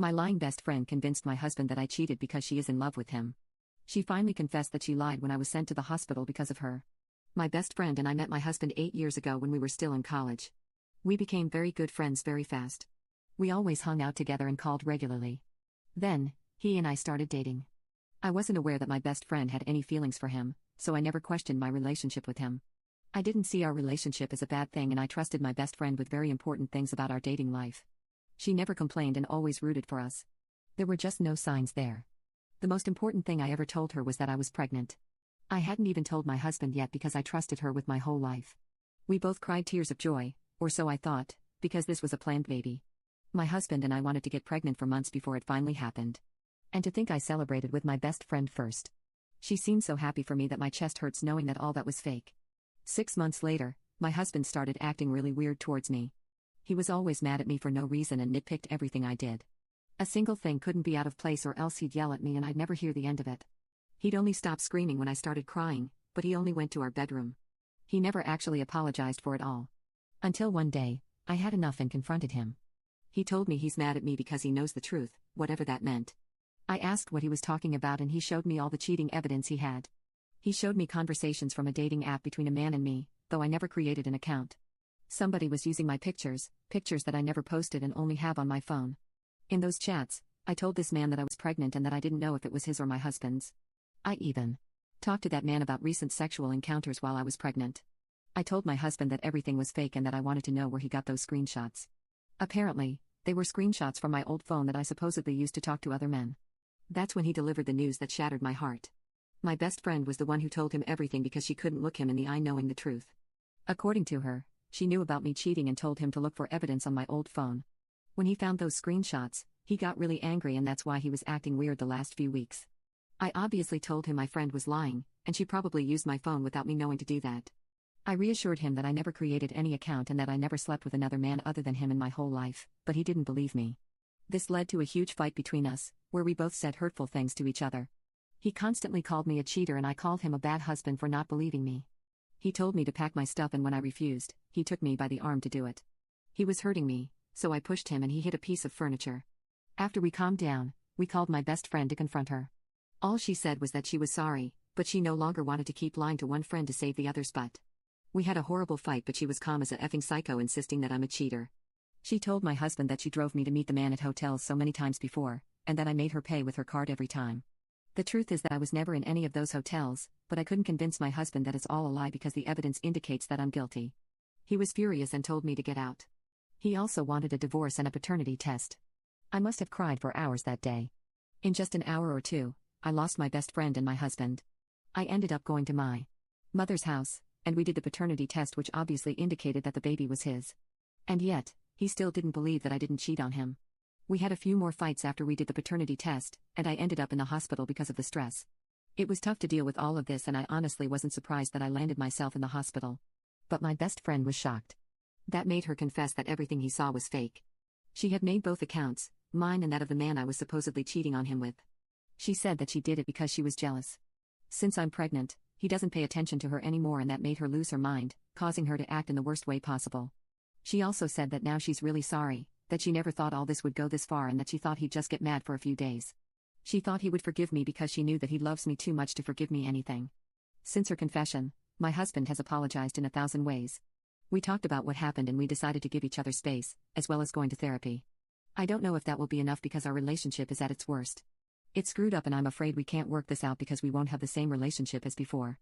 My lying best friend convinced my husband that I cheated because she is in love with him. She finally confessed that she lied when I was sent to the hospital because of her. My best friend and I met my husband 8 years ago when we were still in college. We became very good friends very fast. We always hung out together and called regularly. Then, he and I started dating. I wasn't aware that my best friend had any feelings for him, so I never questioned my relationship with him. I didn't see our relationship as a bad thing and I trusted my best friend with very important things about our dating life. She never complained and always rooted for us. There were just no signs there. The most important thing I ever told her was that I was pregnant. I hadn't even told my husband yet because I trusted her with my whole life. We both cried tears of joy, or so I thought, because this was a planned baby. My husband and I wanted to get pregnant for months before it finally happened. And to think I celebrated with my best friend first. She seemed so happy for me that my chest hurts knowing that all that was fake. 6 months later, my husband started acting really weird towards me. He was always mad at me for no reason and nitpicked everything I did. A single thing couldn't be out of place or else he'd yell at me and I'd never hear the end of it. He'd only stop screaming when I started crying, but he only went to our bedroom. He never actually apologized for it all. Until one day, I had enough and confronted him. He told me he's mad at me because he knows the truth, whatever that meant. I asked what he was talking about and he showed me all the cheating evidence he had. He showed me conversations from a dating app between a man and me, though I never created an account. Somebody was using my pictures that I never posted and only have on my phone. In those chats, I told this man that I was pregnant and that I didn't know if it was his or my husband's. I even talked to that man about recent sexual encounters while I was pregnant. I told my husband that everything was fake and that I wanted to know where he got those screenshots. Apparently, they were screenshots from my old phone that I supposedly used to talk to other men. That's when he delivered the news that shattered my heart. My best friend was the one who told him everything because she couldn't look him in the eye knowing the truth. According to her, she knew about me cheating and told him to look for evidence on my old phone. When he found those screenshots, he got really angry and that's why he was acting weird the last few weeks. I obviously told him my friend was lying, and she probably used my phone without me knowing to do that. I reassured him that I never created any account and that I never slept with another man other than him in my whole life, but he didn't believe me. This led to a huge fight between us, where we both said hurtful things to each other. He constantly called me a cheater and I called him a bad husband for not believing me. He told me to pack my stuff and when I refused, he took me by the arm to do it. He was hurting me, so I pushed him and he hit a piece of furniture. After we calmed down, we called my best friend to confront her. All she said was that she was sorry, but she no longer wanted to keep lying to one friend to save the other's butt. We had a horrible fight but she was calm as a effing psycho insisting that I'm a cheater. She told my husband that she drove me to meet the man at hotels so many times before, and that I made her pay with her card every time. The truth is that I was never in any of those hotels, but I couldn't convince my husband that it's all a lie because the evidence indicates that I'm guilty. He was furious and told me to get out. He also wanted a divorce and a paternity test. I must have cried for hours that day. In just an hour or two, I lost my best friend and my husband. I ended up going to my mother's house, and we did the paternity test which obviously indicated that the baby was his. And yet, he still didn't believe that I didn't cheat on him. We had a few more fights after we did the paternity test, and I ended up in the hospital because of the stress. It was tough to deal with all of this and I honestly wasn't surprised that I landed myself in the hospital. But my best friend was shocked. That made her confess that everything he saw was fake. She had made both accounts, mine and that of the man I was supposedly cheating on him with. She said that she did it because she was jealous. Since I'm pregnant, he doesn't pay attention to her anymore and that made her lose her mind, causing her to act in the worst way possible. She also said that now she's really sorry, that she never thought all this would go this far and that she thought he'd just get mad for a few days. She thought he would forgive me because she knew that he loves me too much to forgive me anything. Since her confession, my husband has apologized in 1,000 ways. We talked about what happened and we decided to give each other space, as well as going to therapy. I don't know if that will be enough because our relationship is at its worst. It's screwed up and I'm afraid we can't work this out because we won't have the same relationship as before.